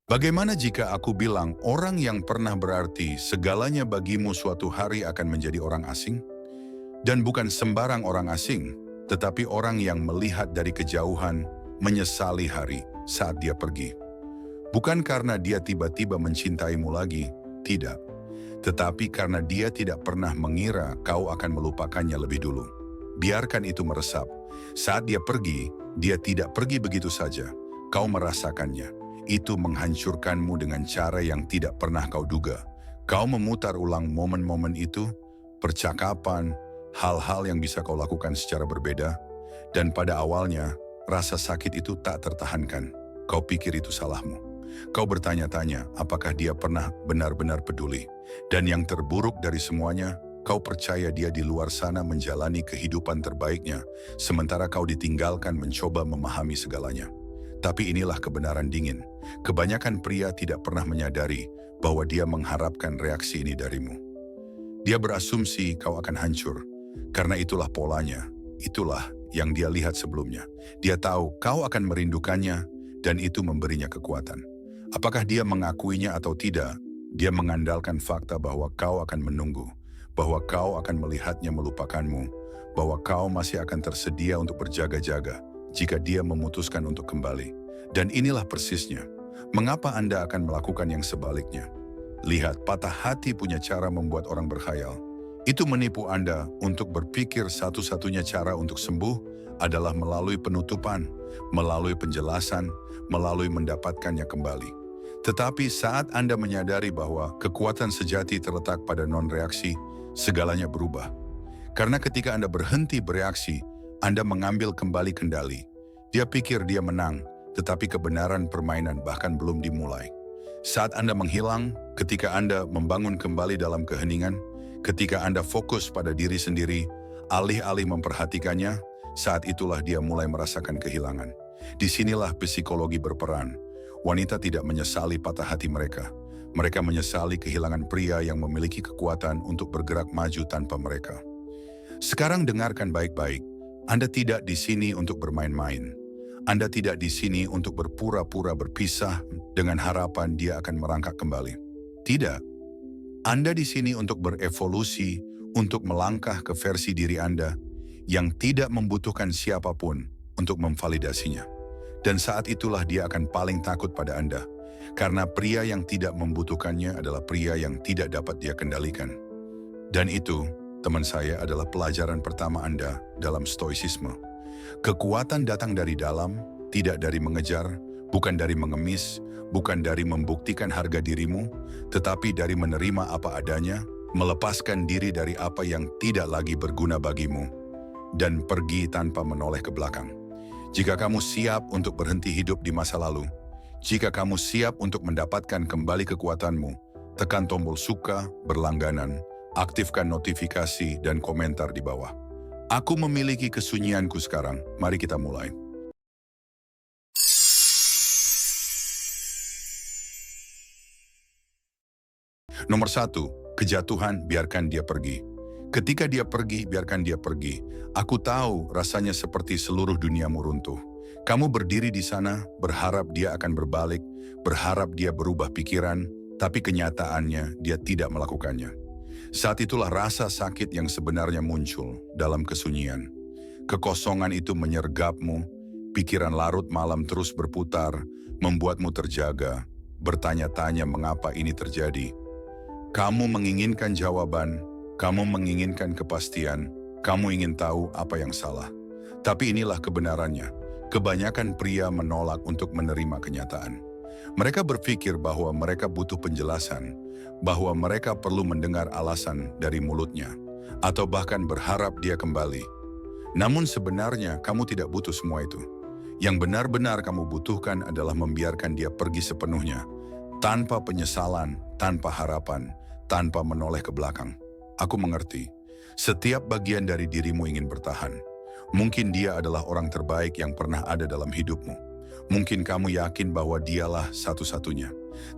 Bagaimana jika aku bilang orang yang pernah berarti segalanya bagimu suatu hari akan menjadi orang asing? Dan bukan sembarang orang asing, tetapi orang yang melihat dari kejauhan, menyesali hari saat dia pergi. Bukan karena dia tiba-tiba mencintaimu lagi, tidak. Tetapi karena dia tidak pernah mengira kau akan melupakannya lebih dulu. Biarkan itu meresap. Saat dia pergi, dia tidak pergi begitu saja. Kau merasakannya. Itu menghancurkanmu dengan cara yang tidak pernah kau duga. Kau memutar ulang momen-momen itu, percakapan, hal-hal yang bisa kau lakukan secara berbeda, dan pada awalnya, rasa sakit itu tak tertahankan. Kau pikir itu salahmu. Kau bertanya-tanya apakah dia pernah benar-benar peduli. Dan yang terburuk dari semuanya, kau percaya dia di luar sana menjalani kehidupan terbaiknya, sementara kau ditinggalkan mencoba memahami segalanya. Tapi inilah kebenaran dingin. Kebanyakan pria tidak pernah menyadari bahwa dia mengharapkan reaksi ini darimu. Dia berasumsi kau akan hancur, karena itulah polanya, itulah yang dia lihat sebelumnya. Dia tahu kau akan merindukannya, dan itu memberinya kekuatan. Apakah dia mengakuinya atau tidak, dia mengandalkan fakta bahwa kau akan menunggu, bahwa kau akan melihatnya melupakanmu, bahwa kau masih akan tersedia untuk berjaga-jaga jika dia memutuskan untuk kembali. Dan inilah persisnya, mengapa Anda akan melakukan yang sebaliknya. Lihat, patah hati punya cara membuat orang berkhayal. Itu menipu Anda untuk berpikir satu-satunya cara untuk sembuh adalah melalui penutupan, melalui penjelasan, melalui mendapatkannya kembali. Tetapi saat Anda menyadari bahwa kekuatan sejati terletak pada non-reaksi, segalanya berubah. Karena ketika Anda berhenti bereaksi, Anda mengambil kembali kendali. Dia pikir dia menang, tetapi kebenaran permainan bahkan belum dimulai. Saat Anda menghilang, ketika Anda membangun kembali dalam keheningan, ketika Anda fokus pada diri sendiri, alih-alih memperhatikannya, saat itulah dia mulai merasakan kehilangan. Disinilah psikologi berperan. Wanita tidak menyesali patah hati mereka. Mereka menyesali kehilangan pria yang memiliki kekuatan untuk bergerak maju tanpa mereka. Sekarang dengarkan baik-baik. Anda tidak di sini untuk bermain-main. Anda tidak di sini untuk berpura-pura berpisah dengan harapan dia akan merangkak kembali. Tidak. Anda di sini untuk berevolusi, untuk melangkah ke versi diri Anda yang tidak membutuhkan siapapun untuk memvalidasinya. Dan saat itulah dia akan paling takut pada Anda. Karena pria yang tidak membutuhkannya adalah pria yang tidak dapat dia kendalikan. Dan itu, teman saya, adalah pelajaran pertama Anda dalam stoicisme. Kekuatan datang dari dalam, tidak dari mengejar, bukan dari mengemis, bukan dari membuktikan harga dirimu, tetapi dari menerima apa adanya, melepaskan diri dari apa yang tidak lagi berguna bagimu, dan pergi tanpa menoleh ke belakang. Jika kamu siap untuk berhenti hidup di masa lalu, jika kamu siap untuk mendapatkan kembali kekuatanmu, tekan tombol suka, berlangganan, aktifkan notifikasi dan komentar di bawah. Aku memiliki kesunyianku sekarang, mari kita mulai. Nomor 1, kejatuhan biarkan dia pergi. Ketika dia pergi, biarkan dia pergi. Aku tahu rasanya seperti seluruh duniamu runtuh. Kamu berdiri di sana, berharap dia akan berbalik, berharap dia berubah pikiran, tapi kenyataannya dia tidak melakukannya. Saat itulah rasa sakit yang sebenarnya muncul dalam kesunyian. Kekosongan itu menyergapmu, pikiran larut malam terus berputar, membuatmu terjaga, bertanya-tanya mengapa ini terjadi. Kamu menginginkan jawaban, kamu menginginkan kepastian, kamu ingin tahu apa yang salah. Tapi inilah kebenarannya, kebanyakan pria menolak untuk menerima kenyataan. Mereka berpikir bahwa mereka butuh penjelasan, bahwa mereka perlu mendengar alasan dari mulutnya, atau bahkan berharap dia kembali. Namun sebenarnya kamu tidak butuh semua itu. Yang benar-benar kamu butuhkan adalah membiarkan dia pergi sepenuhnya, tanpa penyesalan, tanpa harapan, tanpa menoleh ke belakang. Aku mengerti, setiap bagian dari dirimu ingin bertahan. Mungkin dia adalah orang terbaik yang pernah ada dalam hidupmu. Mungkin kamu yakin bahwa dialah satu-satunya.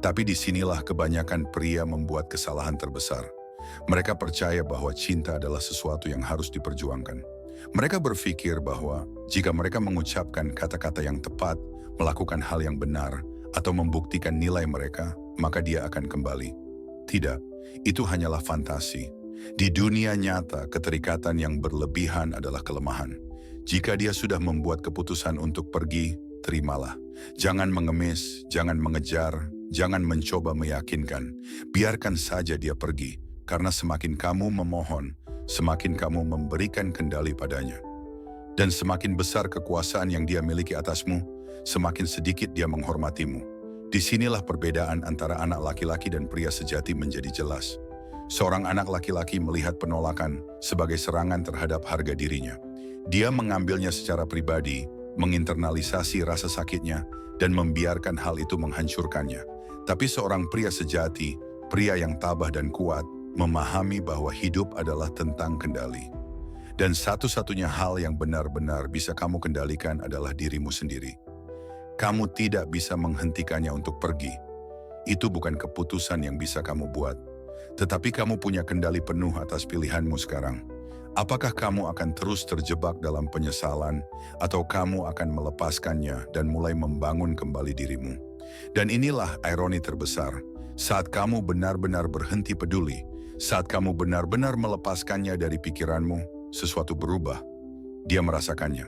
Tapi disinilah kebanyakan pria membuat kesalahan terbesar. Mereka percaya bahwa cinta adalah sesuatu yang harus diperjuangkan. Mereka berpikir bahwa jika mereka mengucapkan kata-kata yang tepat, melakukan hal yang benar, atau membuktikan nilai mereka, maka dia akan kembali. Tidak, itu hanyalah fantasi. Di dunia nyata, keterikatan yang berlebihan adalah kelemahan. Jika dia sudah membuat keputusan untuk pergi, terimalah. Jangan mengemis, jangan mengejar, jangan mencoba meyakinkan. Biarkan saja dia pergi, karena semakin kamu memohon, semakin kamu memberikan kendali padanya. Dan semakin besar kekuasaan yang dia miliki atasmu, semakin sedikit dia menghormatimu. Disinilah perbedaan antara anak laki-laki dan pria sejati menjadi jelas. Seorang anak laki-laki melihat penolakan sebagai serangan terhadap harga dirinya. Dia mengambilnya secara pribadi, menginternalisasi rasa sakitnya, dan membiarkan hal itu menghancurkannya. Tapi seorang pria sejati, pria yang tabah dan kuat, memahami bahwa hidup adalah tentang kendali. Dan satu-satunya hal yang benar-benar bisa kamu kendalikan adalah dirimu sendiri. Kamu tidak bisa menghentikannya untuk pergi. Itu bukan keputusan yang bisa kamu buat. Tetapi kamu punya kendali penuh atas pilihanmu sekarang. Apakah kamu akan terus terjebak dalam penyesalan, atau kamu akan melepaskannya dan mulai membangun kembali dirimu? Dan inilah ironi terbesar. Saat kamu benar-benar berhenti peduli, saat kamu benar-benar melepaskannya dari pikiranmu, sesuatu berubah. Dia merasakannya.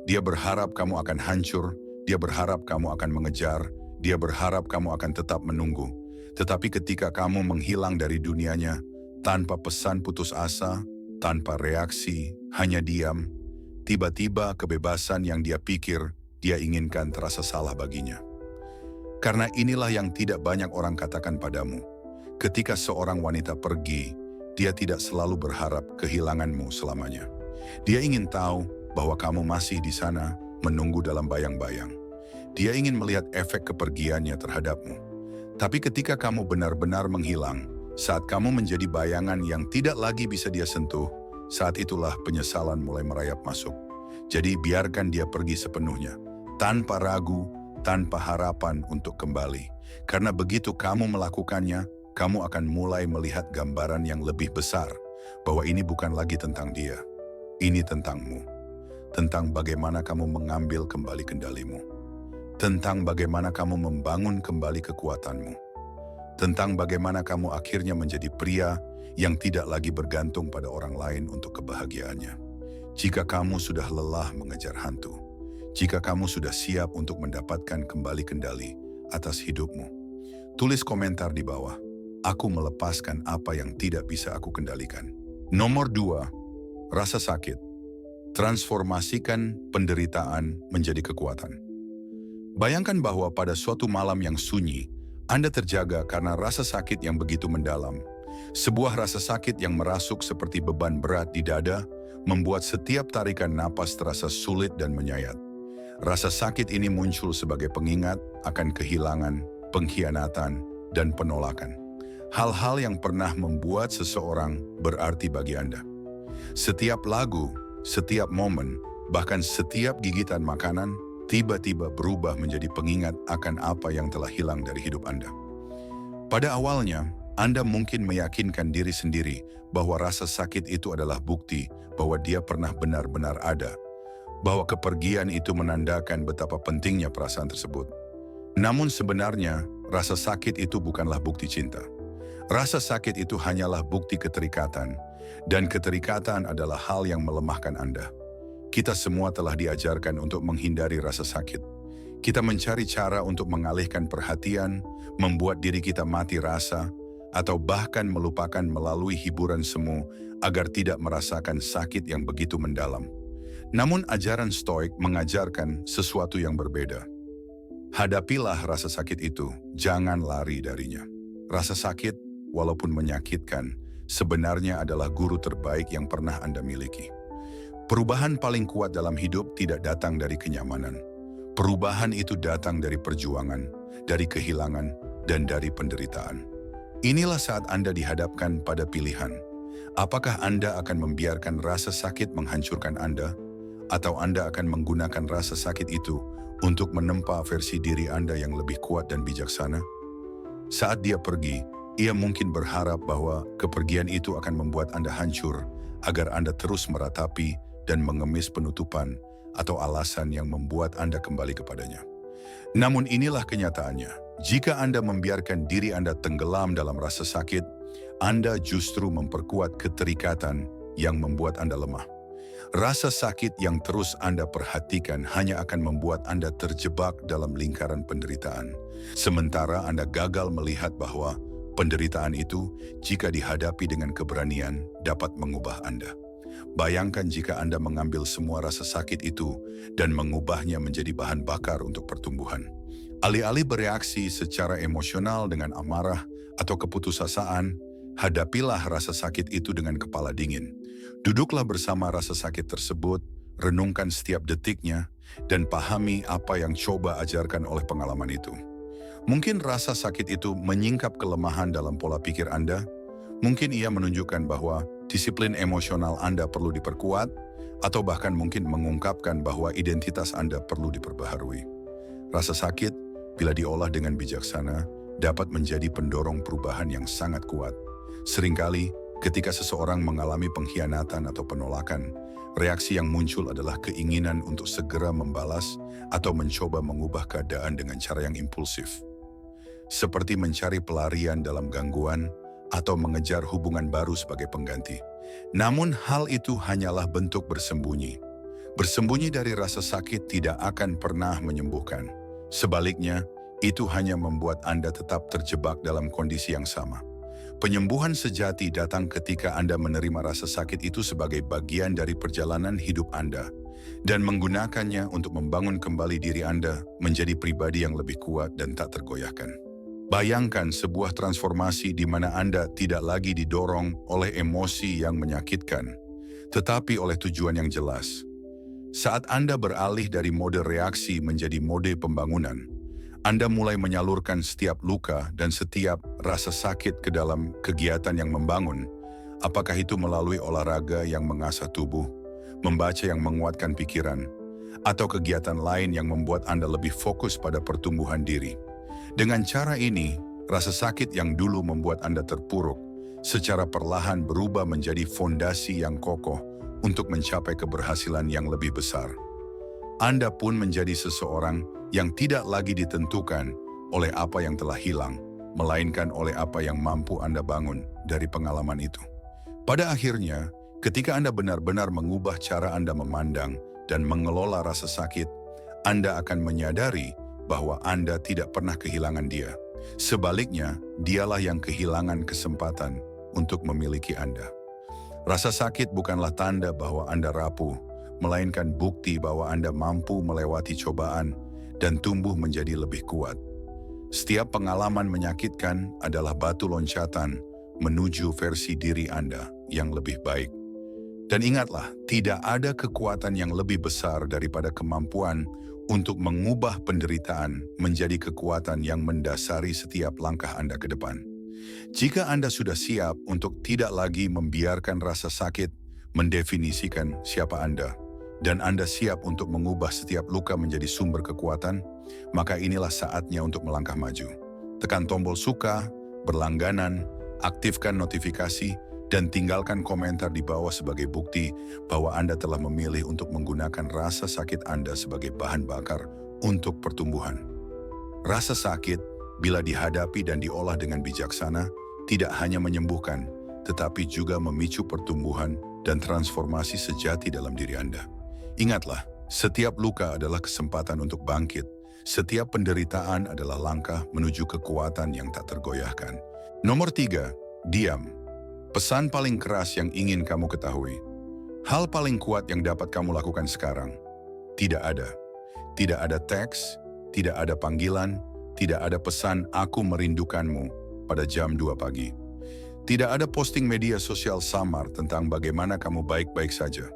Dia berharap kamu akan hancur, dia berharap kamu akan mengejar, dia berharap kamu akan tetap menunggu. Tetapi ketika kamu menghilang dari dunianya, tanpa pesan putus asa, tanpa reaksi, hanya diam, tiba-tiba kebebasan yang dia pikir dia inginkan terasa salah baginya. Karena inilah yang tidak banyak orang katakan padamu. Ketika seorang wanita pergi, dia tidak selalu berharap kehilanganmu selamanya. Dia ingin tahu bahwa kamu masih di sana, menunggu dalam bayang-bayang. Dia ingin melihat efek kepergiannya terhadapmu. Tapi ketika kamu benar-benar menghilang, saat kamu menjadi bayangan yang tidak lagi bisa dia sentuh, saat itulah penyesalan mulai merayap masuk. Jadi biarkan dia pergi sepenuhnya, tanpa ragu, tanpa harapan untuk kembali. Karena begitu kamu melakukannya, kamu akan mulai melihat gambaran yang lebih besar, bahwa ini bukan lagi tentang dia. Ini tentangmu. Tentang bagaimana kamu mengambil kembali kendalimu. Tentang bagaimana kamu membangun kembali kekuatanmu. Tentang bagaimana kamu akhirnya menjadi pria yang tidak lagi bergantung pada orang lain untuk kebahagiaannya. Jika kamu sudah lelah mengejar hantu, jika kamu sudah siap untuk mendapatkan kembali kendali atas hidupmu, tulis komentar di bawah. Aku melepaskan apa yang tidak bisa aku kendalikan. Nomor 2, rasa sakit. Transformasikan penderitaan menjadi kekuatan. Bayangkan bahwa pada suatu malam yang sunyi, Anda terjaga karena rasa sakit yang begitu mendalam. Sebuah rasa sakit yang merasuk seperti beban berat di dada, membuat setiap tarikan napas terasa sulit dan menyayat. Rasa sakit ini muncul sebagai pengingat akan kehilangan, pengkhianatan, dan penolakan. Hal-hal yang pernah membuat seseorang berarti bagi Anda. Setiap lagu, setiap momen, bahkan setiap gigitan makanan, tiba-tiba berubah menjadi pengingat akan apa yang telah hilang dari hidup Anda. Pada awalnya, Anda mungkin meyakinkan diri sendiri bahwa rasa sakit itu adalah bukti bahwa dia pernah benar-benar ada, bahwa kepergian itu menandakan betapa pentingnya perasaan tersebut. Namun sebenarnya, rasa sakit itu bukanlah bukti cinta. Rasa sakit itu hanyalah bukti keterikatan, dan keterikatan adalah hal yang melemahkan Anda. Kita semua telah diajarkan untuk menghindari rasa sakit. Kita mencari cara untuk mengalihkan perhatian, membuat diri kita mati rasa, atau bahkan melupakan melalui hiburan semu agar tidak merasakan sakit yang begitu mendalam. Namun ajaran Stoik mengajarkan sesuatu yang berbeda. Hadapilah rasa sakit itu, jangan lari darinya. Rasa sakit, walaupun menyakitkan, sebenarnya adalah guru terbaik yang pernah Anda miliki. Perubahan paling kuat dalam hidup tidak datang dari kenyamanan. Perubahan itu datang dari perjuangan, dari kehilangan, dan dari penderitaan. Inilah saat Anda dihadapkan pada pilihan. Apakah Anda akan membiarkan rasa sakit menghancurkan Anda, atau Anda akan menggunakan rasa sakit itu untuk menempa versi diri Anda yang lebih kuat dan bijaksana? Saat dia pergi, ia mungkin berharap bahwa kepergian itu akan membuat Anda hancur, agar Anda terus meratapi dan mengemis penutupan atau alasan yang membuat Anda kembali kepadanya. Namun inilah kenyataannya. Jika Anda membiarkan diri Anda tenggelam dalam rasa sakit, Anda justru memperkuat keterikatan yang membuat Anda lemah. Rasa sakit yang terus Anda perhatikan hanya akan membuat Anda terjebak dalam lingkaran penderitaan. Sementara Anda gagal melihat bahwa penderitaan itu, jika dihadapi dengan keberanian, dapat mengubah Anda. Bayangkan jika Anda mengambil semua rasa sakit itu dan mengubahnya menjadi bahan bakar untuk pertumbuhan. Alih-alih bereaksi secara emosional dengan amarah atau keputusasaan, hadapilah rasa sakit itu dengan kepala dingin. Duduklah bersama rasa sakit tersebut, renungkan setiap detiknya, dan pahami apa yang coba ajarkan oleh pengalaman itu. Mungkin rasa sakit itu menyingkap kelemahan dalam pola pikir Anda. Mungkin ia menunjukkan bahwa disiplin emosional Anda perlu diperkuat, atau bahkan mungkin mengungkapkan bahwa identitas Anda perlu diperbaharui. Rasa sakit, bila diolah dengan bijaksana, dapat menjadi pendorong perubahan yang sangat kuat. Seringkali, ketika seseorang mengalami pengkhianatan atau penolakan, reaksi yang muncul adalah keinginan untuk segera membalas atau mencoba mengubah keadaan dengan cara yang impulsif. Seperti mencari pelarian dalam gangguan atau mengejar hubungan baru sebagai pengganti. Namun hal itu hanyalah bentuk bersembunyi. Bersembunyi dari rasa sakit tidak akan pernah menyembuhkan. Sebaliknya, itu hanya membuat Anda tetap terjebak dalam kondisi yang sama. Penyembuhan sejati datang ketika Anda menerima rasa sakit itu sebagai bagian dari perjalanan hidup Anda dan menggunakannya untuk membangun kembali diri Anda menjadi pribadi yang lebih kuat dan tak tergoyahkan. Bayangkan sebuah transformasi di mana Anda tidak lagi didorong oleh emosi yang menyakitkan, tetapi oleh tujuan yang jelas. Saat Anda beralih dari mode reaksi menjadi mode pembangunan, Anda mulai menyalurkan setiap luka dan setiap rasa sakit ke dalam kegiatan yang membangun, apakah itu melalui olahraga yang mengasah tubuh, membaca yang menguatkan pikiran, atau kegiatan lain yang membuat Anda lebih fokus pada pertumbuhan diri. Dengan cara ini, rasa sakit yang dulu membuat Anda terpuruk, secara perlahan berubah menjadi fondasi yang kokoh untuk mencapai keberhasilan yang lebih besar. Anda pun menjadi seseorang yang tidak lagi ditentukan oleh apa yang telah hilang, melainkan oleh apa yang mampu Anda bangun dari pengalaman itu. Pada akhirnya, ketika Anda benar-benar mengubah cara Anda memandang dan mengelola rasa sakit, Anda akan menyadari bahwa Anda tidak pernah kehilangan dia. Sebaliknya, dialah yang kehilangan kesempatan untuk memiliki Anda. Rasa sakit bukanlah tanda bahwa Anda rapuh, melainkan bukti bahwa Anda mampu melewati cobaan dan tumbuh menjadi lebih kuat. Setiap pengalaman menyakitkan adalah batu loncatan menuju versi diri Anda yang lebih baik. Dan ingatlah, tidak ada kekuatan yang lebih besar daripada kemampuan untuk mengubah penderitaan menjadi kekuatan yang mendasari setiap langkah Anda ke depan. Jika Anda sudah siap untuk tidak lagi membiarkan rasa sakit mendefinisikan siapa Anda, dan Anda siap untuk mengubah setiap luka menjadi sumber kekuatan, maka inilah saatnya untuk melangkah maju. Tekan tombol suka, berlangganan, aktifkan notifikasi, dan tinggalkan komentar di bawah sebagai bukti bahwa Anda telah memilih untuk menggunakan rasa sakit Anda sebagai bahan bakar untuk pertumbuhan. Rasa sakit, bila dihadapi dan diolah dengan bijaksana, tidak hanya menyembuhkan, tetapi juga memicu pertumbuhan dan transformasi sejati dalam diri Anda. Ingatlah, setiap luka adalah kesempatan untuk bangkit. Setiap penderitaan adalah langkah menuju kekuatan yang tak tergoyahkan. Nomor 3, diam. Pesan paling keras yang ingin kamu ketahui. Hal paling kuat yang dapat kamu lakukan sekarang. Tidak ada. Tidak ada teks, tidak ada panggilan, tidak ada pesan "aku merindukanmu" pada jam 2 pagi. Tidak ada posting media sosial samar tentang bagaimana kamu baik-baik saja.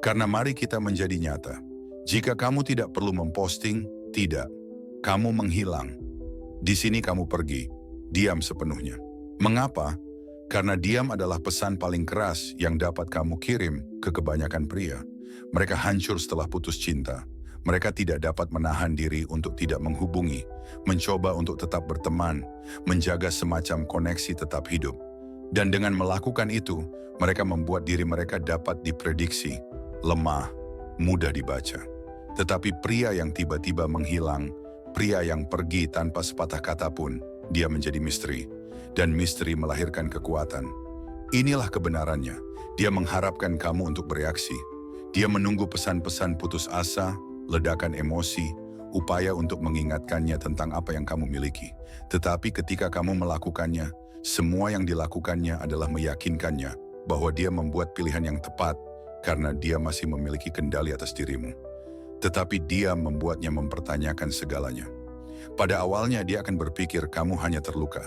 Karena mari kita menjadi nyata. Jika kamu tidak perlu memposting, tidak. Kamu menghilang. Di sini kamu pergi. Diam sepenuhnya. Mengapa? Karena diam adalah pesan paling keras yang dapat kamu kirim ke kebanyakan pria. Mereka hancur setelah putus cinta. Mereka tidak dapat menahan diri untuk tidak menghubungi, mencoba untuk tetap berteman, menjaga semacam koneksi tetap hidup. Dan dengan melakukan itu, mereka membuat diri mereka dapat diprediksi, lemah, mudah dibaca. Tetapi pria yang tiba-tiba menghilang Pria yang pergi tanpa sepatah kata pun, dia menjadi misteri. Dan misteri melahirkan kekuatan. Inilah kebenarannya. Dia mengharapkan kamu untuk bereaksi. Dia menunggu pesan-pesan putus asa, ledakan emosi, upaya untuk mengingatkannya tentang apa yang kamu miliki. Tetapi ketika kamu melakukannya, semua yang dilakukannya adalah meyakinkannya bahwa dia membuat pilihan yang tepat karena dia masih memiliki kendali atas dirimu. Tetapi dia membuatnya mempertanyakan segalanya. Pada awalnya dia akan berpikir kamu hanya terluka.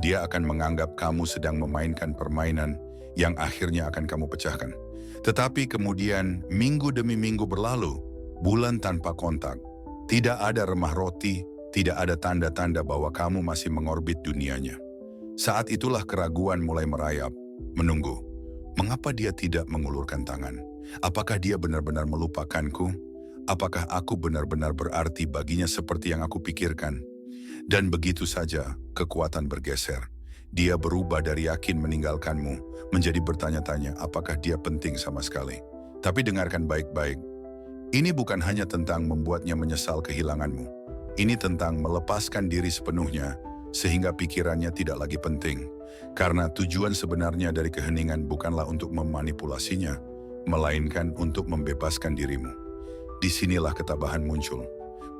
Dia akan menganggap kamu sedang memainkan permainan yang akhirnya akan kamu pecahkan. Tetapi kemudian minggu demi minggu berlalu, bulan tanpa kontak. Tidak ada remah roti, tidak ada tanda-tanda bahwa kamu masih mengorbit dunianya. Saat itulah keraguan mulai merayap, menunggu. Mengapa dia tidak mengulurkan tangan? Apakah dia benar-benar melupakanku? Apakah aku benar-benar berarti baginya seperti yang aku pikirkan? Dan begitu saja, kekuatan bergeser. Dia berubah dari yakin meninggalkanmu, menjadi bertanya-tanya apakah dia penting sama sekali. Tapi dengarkan baik-baik. Ini bukan hanya tentang membuatnya menyesal kehilanganmu. Ini tentang melepaskan diri sepenuhnya, sehingga pikirannya tidak lagi penting. Karena tujuan sebenarnya dari keheningan bukanlah untuk memanipulasinya, melainkan untuk membebaskan dirimu. Disinilah ketabahan muncul.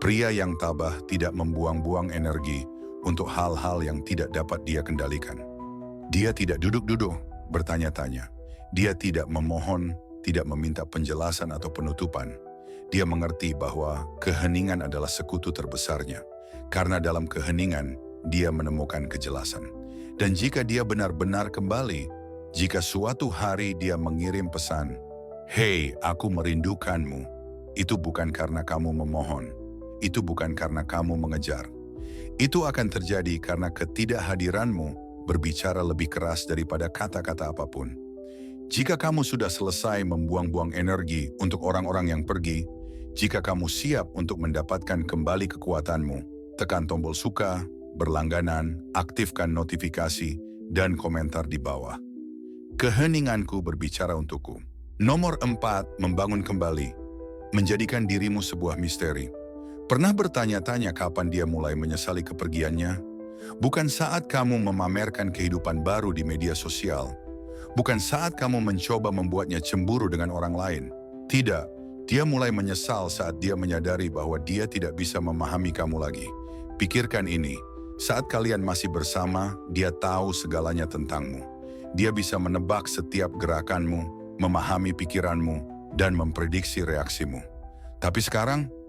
Pria yang tabah tidak membuang-buang energi untuk hal-hal yang tidak dapat dia kendalikan. Dia tidak duduk-duduk, bertanya-tanya. Dia tidak memohon, tidak meminta penjelasan atau penutupan. Dia mengerti bahwa keheningan adalah sekutu terbesarnya. Karena dalam keheningan, dia menemukan kejelasan. Dan jika dia benar-benar kembali, jika suatu hari dia mengirim pesan, "Hei, aku merindukanmu," itu bukan karena kamu memohon. Itu bukan karena kamu mengejar. Itu akan terjadi karena ketidakhadiranmu berbicara lebih keras daripada kata-kata apapun. Jika kamu sudah selesai membuang-buang energi untuk orang-orang yang pergi, jika kamu siap untuk mendapatkan kembali kekuatanmu, tekan tombol suka, berlangganan, aktifkan notifikasi, dan komentar di bawah. Keheninganku berbicara untukku. Nomor 4, membangun kembali. Menjadikan dirimu sebuah misteri. Pernah bertanya-tanya kapan dia mulai menyesali kepergiannya? Bukan saat kamu memamerkan kehidupan baru di media sosial. Bukan saat kamu mencoba membuatnya cemburu dengan orang lain. Tidak, dia mulai menyesal saat dia menyadari bahwa dia tidak bisa memahami kamu lagi. Pikirkan ini, saat kalian masih bersama, dia tahu segalanya tentangmu. Dia bisa menebak setiap gerakanmu, memahami pikiranmu, dan memprediksi reaksimu. Tapi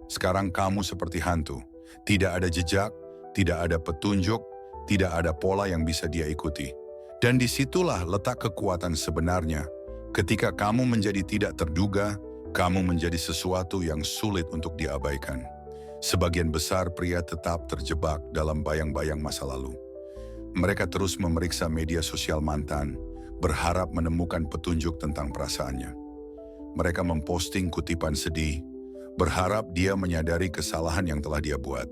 sekarang kamu seperti hantu. Tidak ada jejak, tidak ada petunjuk, tidak ada pola yang bisa dia ikuti. Dan disitulah letak kekuatan sebenarnya. Ketika kamu menjadi tidak terduga, kamu menjadi sesuatu yang sulit untuk diabaikan. Sebagian besar pria tetap terjebak dalam bayang-bayang masa lalu. Mereka terus memeriksa media sosial mantan, berharap menemukan petunjuk tentang perasaannya. Mereka memposting kutipan sedih, berharap dia menyadari kesalahan yang telah dia buat.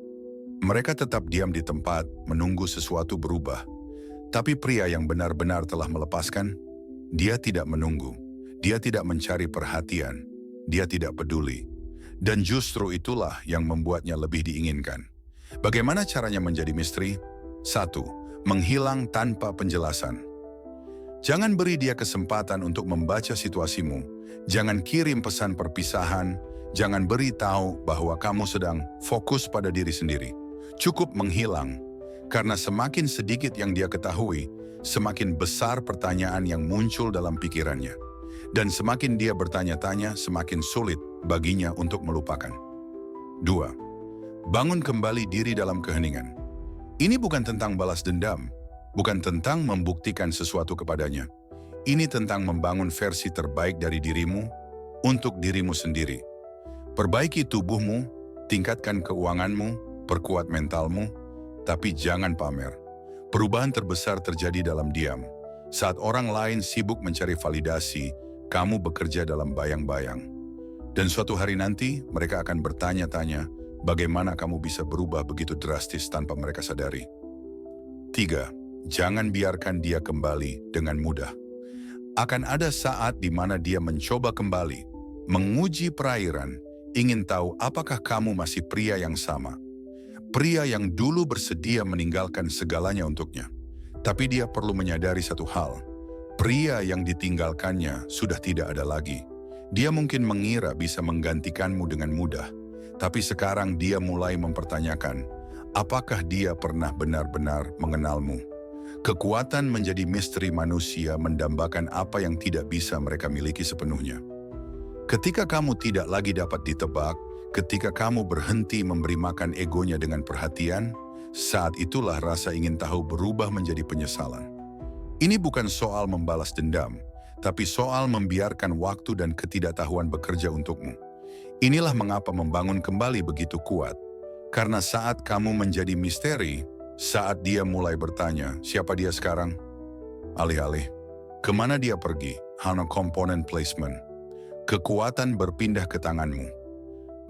Mereka tetap diam di tempat, menunggu sesuatu berubah. Tapi pria yang benar-benar telah melepaskan, dia tidak menunggu. Dia tidak mencari perhatian. Dia tidak peduli. Dan justru itulah yang membuatnya lebih diinginkan. Bagaimana caranya menjadi misteri? 1. Menghilang tanpa penjelasan. Jangan beri dia kesempatan untuk membaca situasimu. Jangan kirim pesan perpisahan. Jangan beritahu bahwa kamu sedang fokus pada diri sendiri. Cukup menghilang, karena semakin sedikit yang dia ketahui, semakin besar pertanyaan yang muncul dalam pikirannya. Dan semakin dia bertanya-tanya, semakin sulit baginya untuk melupakan. 2. Bangun kembali diri dalam keheningan. Ini bukan tentang balas dendam, bukan tentang membuktikan sesuatu kepadanya. Ini tentang membangun versi terbaik dari dirimu untuk dirimu sendiri. Perbaiki tubuhmu, tingkatkan keuanganmu, perkuat mentalmu, tapi jangan pamer. Perubahan terbesar terjadi dalam diam. Saat orang lain sibuk mencari validasi, kamu bekerja dalam bayang-bayang. Dan suatu hari nanti, mereka akan bertanya-tanya, bagaimana kamu bisa berubah begitu drastis tanpa mereka sadari. 3. Jangan biarkan dia kembali dengan mudah. Akan ada saat di mana dia mencoba kembali, menguji perairan, ingin tahu apakah kamu masih pria yang sama. Pria yang dulu bersedia meninggalkan segalanya untuknya. Tapi dia perlu menyadari satu hal. Pria yang ditinggalkannya sudah tidak ada lagi. Dia mungkin mengira bisa menggantikanmu dengan mudah. Tapi sekarang dia mulai mempertanyakan, apakah dia pernah benar-benar mengenalmu? Kekuatan menjadi misteri manusia mendambakan apa yang tidak bisa mereka miliki sepenuhnya. Ketika kamu tidak lagi dapat ditebak, ketika kamu berhenti memberi makan egonya dengan perhatian, saat itulah rasa ingin tahu berubah menjadi penyesalan. Ini bukan soal membalas dendam, tapi soal membiarkan waktu dan ketidaktahuan bekerja untukmu. Inilah mengapa membangun kembali begitu kuat. Karena saat kamu menjadi misteri, saat dia mulai bertanya, siapa dia sekarang? Alih-alih, kemana dia pergi? Hana component placement. Kekuatan berpindah ke tanganmu.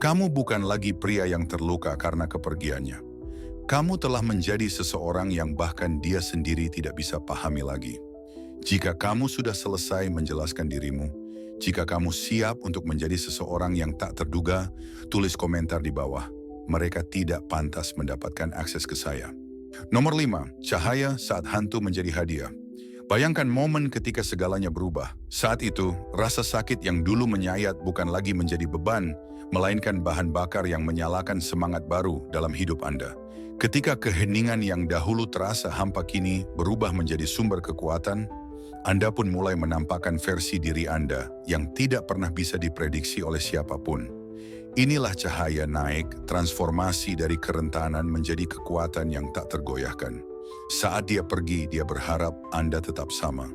Kamu bukan lagi pria yang terluka karena kepergiannya. Kamu telah menjadi seseorang yang bahkan dia sendiri tidak bisa pahami lagi. Jika kamu sudah selesai menjelaskan dirimu, jika kamu siap untuk menjadi seseorang yang tak terduga, tulis komentar di bawah. Mereka tidak pantas mendapatkan akses ke saya. Nomor 5, cahaya saat hantu menjadi hadiah. Bayangkan momen ketika segalanya berubah. Saat itu, rasa sakit yang dulu menyayat bukan lagi menjadi beban, melainkan bahan bakar yang menyalakan semangat baru dalam hidup Anda. Ketika keheningan yang dahulu terasa hampa kini berubah menjadi sumber kekuatan, Anda pun mulai menampakkan versi diri Anda yang tidak pernah bisa diprediksi oleh siapapun. Inilah cahaya naik, transformasi dari kerentanan menjadi kekuatan yang tak tergoyahkan. Saat dia pergi, dia berharap Anda tetap sama.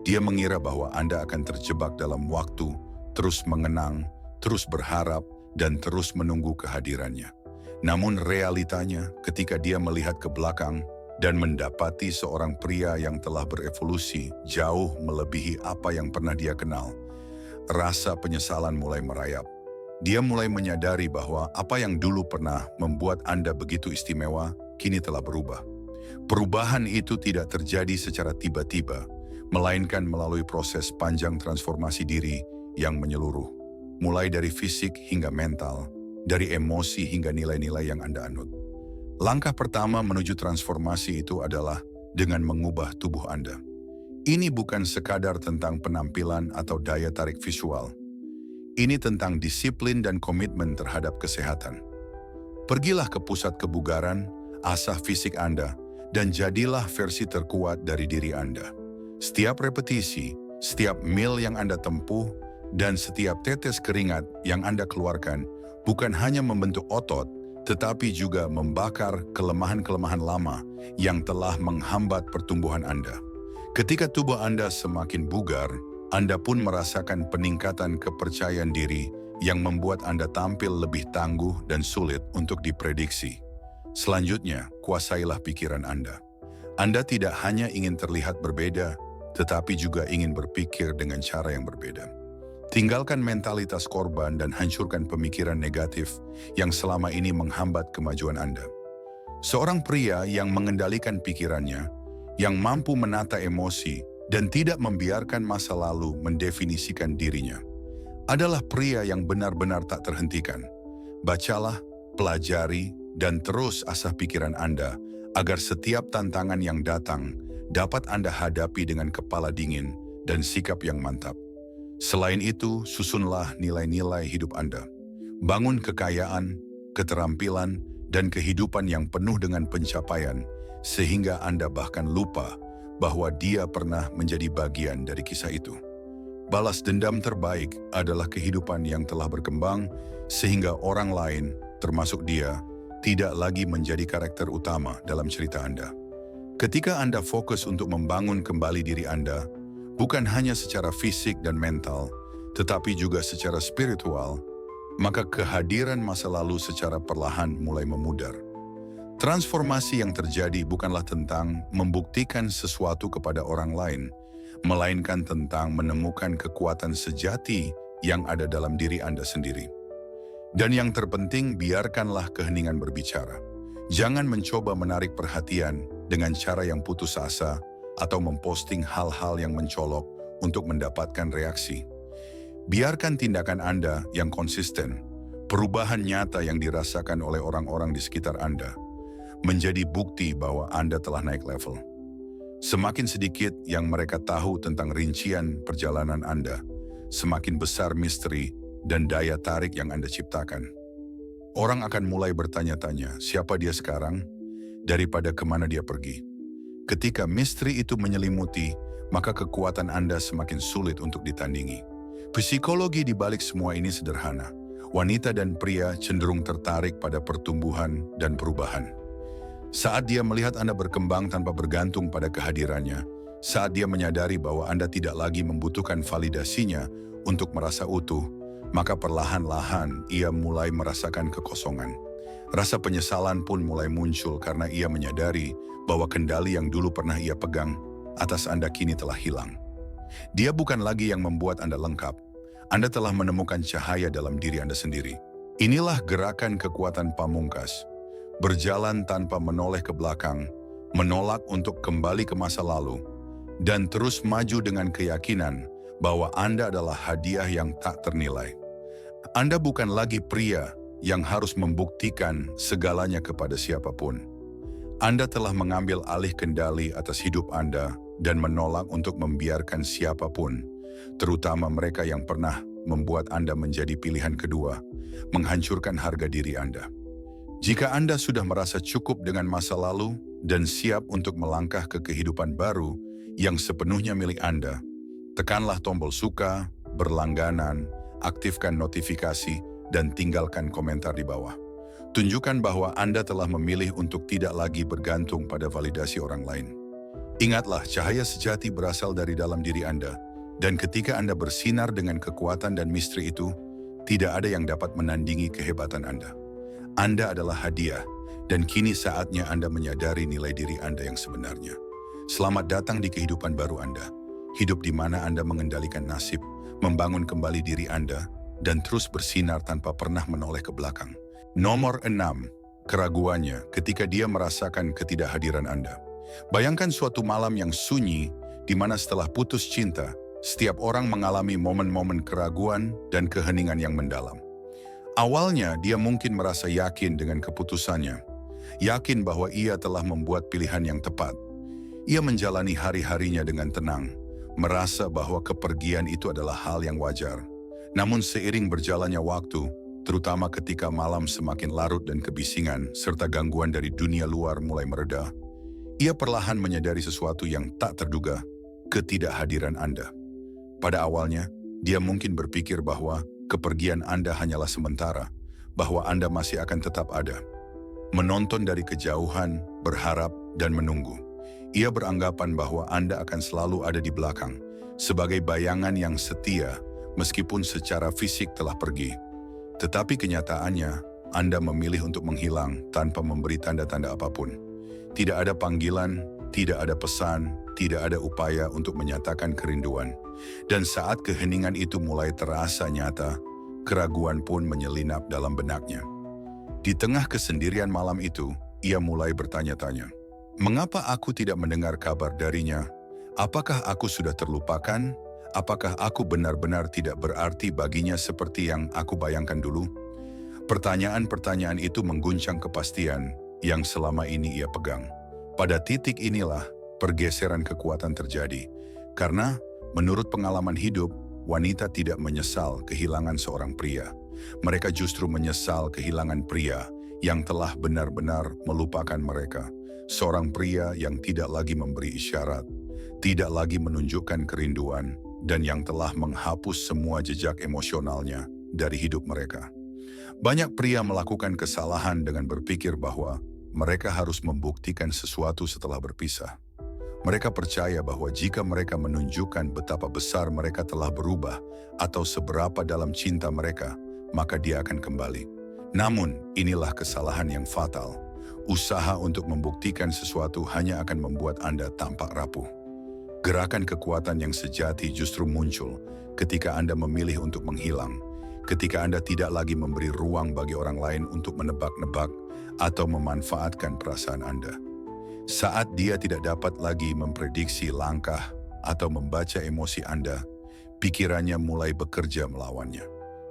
Dia mengira bahwa Anda akan terjebak dalam waktu, terus mengenang, terus berharap, dan terus menunggu kehadirannya. Namun realitanya ketika dia melihat ke belakang dan mendapati seorang pria yang telah berevolusi jauh melebihi apa yang pernah dia kenal, rasa penyesalan mulai merayap. Dia mulai menyadari bahwa apa yang dulu pernah membuat Anda begitu istimewa, kini telah berubah. Perubahan itu tidak terjadi secara tiba-tiba, melainkan melalui proses panjang transformasi diri yang menyeluruh, mulai dari fisik hingga mental, dari emosi hingga nilai-nilai yang Anda anut. Langkah pertama menuju transformasi itu adalah dengan mengubah tubuh Anda. Ini bukan sekadar tentang penampilan atau daya tarik visual. Ini tentang disiplin dan komitmen terhadap kesehatan. Pergilah ke pusat kebugaran, asah fisik Anda, dan jadilah versi terkuat dari diri Anda. Setiap repetisi, setiap mil yang Anda tempuh, dan setiap tetes keringat yang Anda keluarkan bukan hanya membentuk otot, tetapi juga membakar kelemahan-kelemahan lama yang telah menghambat pertumbuhan Anda. Ketika tubuh Anda semakin bugar, Anda pun merasakan peningkatan kepercayaan diri yang membuat Anda tampil lebih tangguh dan sulit untuk diprediksi. Selanjutnya, kuasailah pikiran Anda. Anda tidak hanya ingin terlihat berbeda, tetapi juga ingin berpikir dengan cara yang berbeda. Tinggalkan mentalitas korban dan hancurkan pemikiran negatif yang selama ini menghambat kemajuan Anda. Seorang pria yang mengendalikan pikirannya, yang mampu menata emosi dan tidak membiarkan masa lalu mendefinisikan dirinya, adalah pria yang benar-benar tak terhentikan. Bacalah, pelajari, dan terus asah pikiran Anda agar setiap tantangan yang datang dapat Anda hadapi dengan kepala dingin dan sikap yang mantap. Selain itu, susunlah nilai-nilai hidup Anda. Bangun kekayaan, keterampilan, dan kehidupan yang penuh dengan pencapaian, sehingga Anda bahkan lupa bahwa dia pernah menjadi bagian dari kisah itu. Balas dendam terbaik adalah kehidupan yang telah berkembang, sehingga orang lain, termasuk dia, tidak lagi menjadi karakter utama dalam cerita Anda. Ketika Anda fokus untuk membangun kembali diri Anda, bukan hanya secara fisik dan mental, tetapi juga secara spiritual, maka kehadiran masa lalu secara perlahan mulai memudar. Transformasi yang terjadi bukanlah tentang membuktikan sesuatu kepada orang lain, melainkan tentang menemukan kekuatan sejati yang ada dalam diri Anda sendiri. Dan yang terpenting, biarkanlah keheningan berbicara. Jangan mencoba menarik perhatian dengan cara yang putus asa, atau memposting hal-hal yang mencolok untuk mendapatkan reaksi. Biarkan tindakan Anda yang konsisten, perubahan nyata yang dirasakan oleh orang-orang di sekitar Anda, menjadi bukti bahwa Anda telah naik level. Semakin sedikit yang mereka tahu tentang rincian perjalanan Anda, semakin besar misteri dan daya tarik yang Anda ciptakan. Orang akan mulai bertanya-tanya, siapa dia sekarang, daripada kemana dia pergi. Ketika misteri itu menyelimuti, maka kekuatan Anda semakin sulit untuk ditandingi. Psikologi di balik semua ini sederhana. Wanita dan pria cenderung tertarik pada pertumbuhan dan perubahan. Saat dia melihat Anda berkembang tanpa bergantung pada kehadirannya, saat dia menyadari bahwa Anda tidak lagi membutuhkan validasinya untuk merasa utuh, maka perlahan-lahan ia mulai merasakan kekosongan. Rasa penyesalan pun mulai muncul karena ia menyadari bahwa kendali yang dulu pernah ia pegang atas Anda kini telah hilang. Dia bukan lagi yang membuat Anda lengkap. Anda telah menemukan cahaya dalam diri Anda sendiri. Inilah gerakan kekuatan pamungkas. Berjalan tanpa menoleh ke belakang, menolak untuk kembali ke masa lalu, dan terus maju dengan keyakinan bahwa Anda adalah hadiah yang tak ternilai. Anda bukan lagi pria yang harus membuktikan segalanya kepada siapapun. Anda telah mengambil alih kendali atas hidup Anda dan menolak untuk membiarkan siapapun, terutama mereka yang pernah membuat Anda menjadi pilihan kedua, menghancurkan harga diri Anda. Jika Anda sudah merasa cukup dengan masa lalu dan siap untuk melangkah ke kehidupan baru yang sepenuhnya milik Anda, tekanlah tombol suka, berlangganan, aktifkan notifikasi, dan tinggalkan komentar di bawah. Tunjukkan bahwa Anda telah memilih untuk tidak lagi bergantung pada validasi orang lain. Ingatlah, cahaya sejati berasal dari dalam diri Anda, dan ketika Anda bersinar dengan kekuatan dan misteri itu, tidak ada yang dapat menandingi kehebatan Anda. Anda adalah hadiah, dan kini saatnya Anda menyadari nilai diri Anda yang sebenarnya. Selamat datang di kehidupan baru Anda, hidup di mana Anda mengendalikan nasib, membangun kembali diri Anda, dan terus bersinar tanpa pernah menoleh ke belakang. Nomor 6, keraguannya ketika dia merasakan ketidakhadiran Anda. Bayangkan suatu malam yang sunyi, di mana setelah putus cinta, setiap orang mengalami momen-momen keraguan dan keheningan yang mendalam. Awalnya, dia mungkin merasa yakin dengan keputusannya, yakin bahwa ia telah membuat pilihan yang tepat. Ia menjalani hari-harinya dengan tenang, merasa bahwa kepergian itu adalah hal yang wajar. Namun seiring berjalannya waktu, terutama ketika malam semakin larut dan kebisingan serta gangguan dari dunia luar mulai mereda, ia perlahan menyadari sesuatu yang tak terduga, ketidakhadiran Anda. Pada awalnya, dia mungkin berpikir bahwa kepergian Anda hanyalah sementara, bahwa Anda masih akan tetap ada. Menonton dari kejauhan, berharap, dan menunggu. Ia beranggapan bahwa Anda akan selalu ada di belakang, sebagai bayangan yang setia, meskipun secara fisik telah pergi. Tetapi kenyataannya, Anda memilih untuk menghilang tanpa memberi tanda-tanda apapun. Tidak ada panggilan, tidak ada pesan, tidak ada upaya untuk menyatakan kerinduan. Dan saat keheningan itu mulai terasa nyata, keraguan pun menyelinap dalam benaknya. Di tengah kesendirian malam itu, ia mulai bertanya-tanya, mengapa aku tidak mendengar kabar darinya? Apakah aku sudah terlupakan? Apakah aku benar-benar tidak berarti baginya seperti yang aku bayangkan dulu? Pertanyaan-pertanyaan itu mengguncang kepastian yang selama ini ia pegang. Pada titik inilah pergeseran kekuatan terjadi. Karena menurut pengalaman hidup, wanita tidak menyesal kehilangan seorang pria. Mereka justru menyesal kehilangan pria yang telah benar-benar melupakan mereka. Seorang pria yang tidak lagi memberi isyarat, tidak lagi menunjukkan kerinduan, dan yang telah menghapus semua jejak emosionalnya dari hidup mereka. Banyak pria melakukan kesalahan dengan berpikir bahwa mereka harus membuktikan sesuatu setelah berpisah. Mereka percaya bahwa jika mereka menunjukkan betapa besar mereka telah berubah atau seberapa dalam cinta mereka, maka dia akan kembali. Namun, inilah kesalahan yang fatal. Usaha untuk membuktikan sesuatu hanya akan membuat Anda tampak rapuh. Gerakan kekuatan yang sejati justru muncul ketika Anda memilih untuk menghilang, ketika Anda tidak lagi memberi ruang bagi orang lain untuk menebak-nebak atau memanfaatkan perasaan Anda. Saat dia tidak dapat lagi memprediksi langkah atau membaca emosi Anda, pikirannya mulai bekerja melawannya.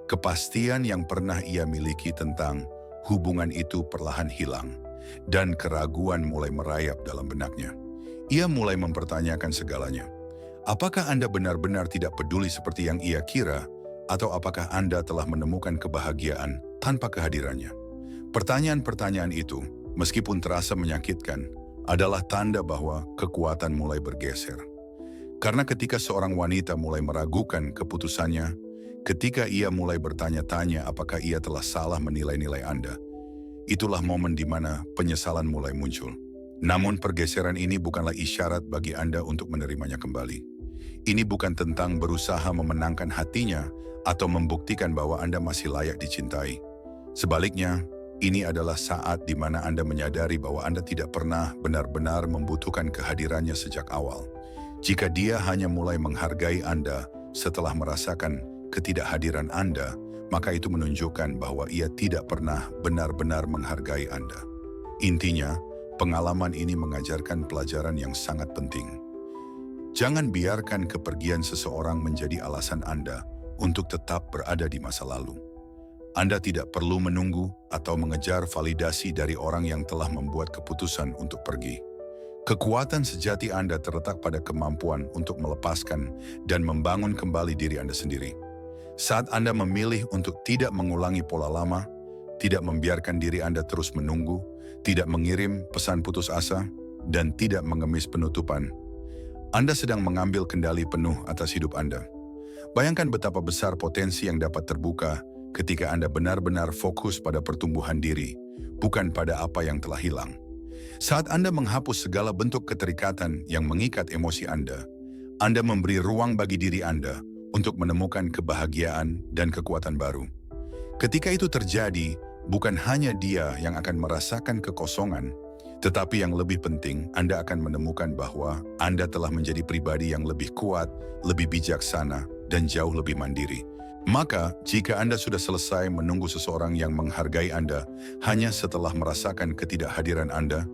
Kepastian yang pernah ia miliki tentang hubungan itu perlahan hilang, dan keraguan mulai merayap dalam benaknya. Ia mulai mempertanyakan segalanya. Apakah Anda benar-benar tidak peduli seperti yang ia kira, atau apakah Anda telah menemukan kebahagiaan tanpa kehadirannya? Pertanyaan-pertanyaan itu, meskipun terasa menyakitkan, adalah tanda bahwa kekuatan mulai bergeser. Karena ketika seorang wanita mulai meragukan keputusannya, ketika ia mulai bertanya-tanya apakah ia telah salah menilai-nilai Anda, itulah momen di mana penyesalan mulai muncul. Namun pergeseran ini bukanlah isyarat bagi Anda untuk menerimanya kembali. Ini bukan tentang berusaha memenangkan hatinya atau membuktikan bahwa Anda masih layak dicintai. Sebaliknya, ini adalah saat di mana Anda menyadari bahwa Anda tidak pernah benar-benar membutuhkan kehadirannya sejak awal. Jika dia hanya mulai menghargai Anda setelah merasakan ketidakhadiran Anda, maka itu menunjukkan bahwa ia tidak pernah benar-benar menghargai Anda. Intinya, pengalaman ini mengajarkan pelajaran yang sangat penting. Jangan biarkan kepergian seseorang menjadi alasan Anda untuk tetap berada di masa lalu. Anda tidak perlu menunggu atau mengejar validasi dari orang yang telah membuat keputusan untuk pergi. Kekuatan sejati Anda terletak pada kemampuan untuk melepaskan dan membangun kembali diri Anda sendiri. Saat Anda memilih untuk tidak mengulangi pola lama, tidak membiarkan diri Anda terus menunggu, tidak mengirim pesan putus asa, dan tidak mengemis penutupan, Anda sedang mengambil kendali penuh atas hidup Anda. Bayangkan betapa besar potensi yang dapat terbuka ketika Anda benar-benar fokus pada pertumbuhan diri, bukan pada apa yang telah hilang. Saat Anda menghapus segala bentuk keterikatan yang mengikat emosi Anda memberi ruang bagi diri Anda untuk menemukan kebahagiaan dan kekuatan baru. Ketika itu terjadi, bukan hanya dia yang akan merasakan kekosongan, tetapi yang lebih penting, Anda akan menemukan bahwa Anda telah menjadi pribadi yang lebih kuat, lebih bijaksana, dan jauh lebih mandiri. Maka, jika Anda sudah selesai menunggu seseorang yang menghargai Anda hanya setelah merasakan ketidakhadiran Anda,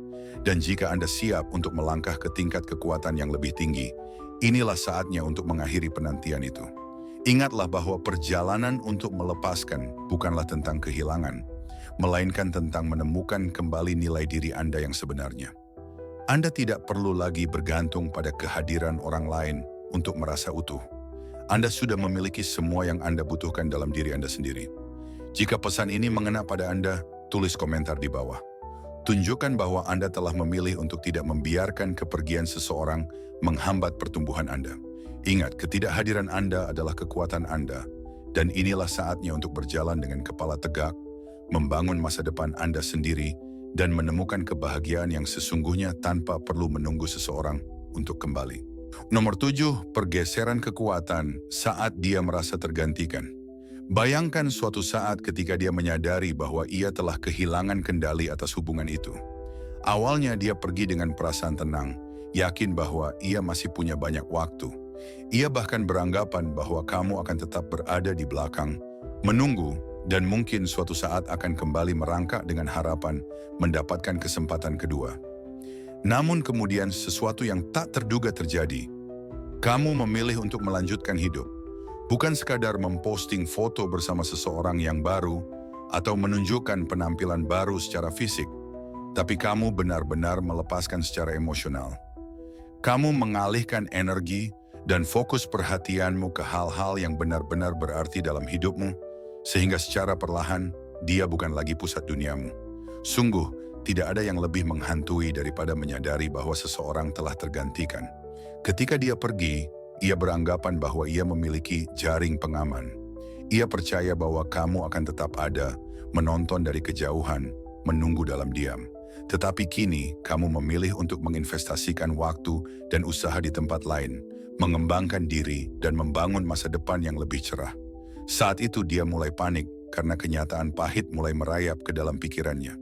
dan jika Anda siap untuk melangkah ke tingkat kekuatan yang lebih tinggi, inilah saatnya untuk mengakhiri penantian itu. Ingatlah bahwa perjalanan untuk melepaskan bukanlah tentang kehilangan, melainkan tentang menemukan kembali nilai diri Anda yang sebenarnya. Anda tidak perlu lagi bergantung pada kehadiran orang lain untuk merasa utuh. Anda sudah memiliki semua yang Anda butuhkan dalam diri Anda sendiri. Jika pesan ini mengena pada Anda, tulis komentar di bawah. Tunjukkan bahwa Anda telah memilih untuk tidak membiarkan kepergian seseorang menghambat pertumbuhan Anda. Ingat, ketidakhadiran Anda adalah kekuatan Anda, dan inilah saatnya untuk berjalan dengan kepala tegak, membangun masa depan Anda sendiri, dan menemukan kebahagiaan yang sesungguhnya tanpa perlu menunggu seseorang untuk kembali. Nomor 7, pergeseran kekuatan saat dia merasa tergantikan. Bayangkan suatu saat ketika dia menyadari bahwa ia telah kehilangan kendali atas hubungan itu. Awalnya dia pergi dengan perasaan tenang, yakin bahwa ia masih punya banyak waktu. Ia bahkan beranggapan bahwa kamu akan tetap berada di belakang, menunggu, dan mungkin suatu saat akan kembali merangkak dengan harapan mendapatkan kesempatan kedua. Namun kemudian sesuatu yang tak terduga terjadi. Kamu memilih untuk melanjutkan hidup. Bukan sekadar memposting foto bersama seseorang yang baru atau menunjukkan penampilan baru secara fisik, tapi kamu benar-benar melepaskan secara emosional. Kamu mengalihkan energi dan fokus perhatianmu ke hal-hal yang benar-benar berarti dalam hidupmu, sehingga secara perlahan dia bukan lagi pusat duniamu. Sungguh, tidak ada yang lebih menghantui daripada menyadari bahwa seseorang telah tergantikan. Ketika dia pergi, ia beranggapan bahwa ia memiliki jaring pengaman. Ia percaya bahwa kamu akan tetap ada, menonton dari kejauhan, menunggu dalam diam. Tetapi kini, kamu memilih untuk menginvestasikan waktu dan usaha di tempat lain, mengembangkan diri dan membangun masa depan yang lebih cerah. Saat itu dia mulai panik karena kenyataan pahit mulai merayap ke dalam pikirannya.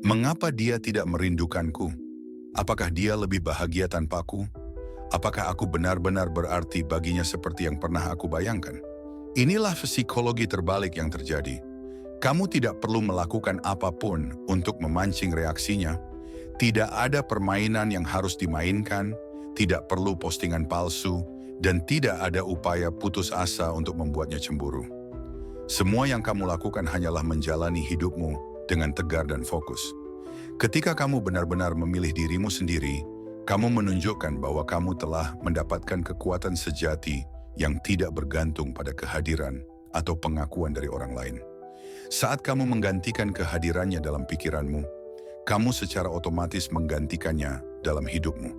Mengapa dia tidak merindukanku? Apakah dia lebih bahagia tanpaku? Apakah aku benar-benar berarti baginya seperti yang pernah aku bayangkan? Inilah psikologi terbalik yang terjadi. Kamu tidak perlu melakukan apapun untuk memancing reaksinya. Tidak ada permainan yang harus dimainkan, tidak perlu postingan palsu, dan tidak ada upaya putus asa untuk membuatnya cemburu. Semua yang kamu lakukan hanyalah menjalani hidupmu dengan tegar dan fokus. Ketika kamu benar-benar memilih dirimu sendiri, kamu menunjukkan bahwa kamu telah mendapatkan kekuatan sejati yang tidak bergantung pada kehadiran atau pengakuan dari orang lain. Saat kamu menggantikan kehadirannya dalam pikiranmu, kamu secara otomatis menggantikannya dalam hidupmu.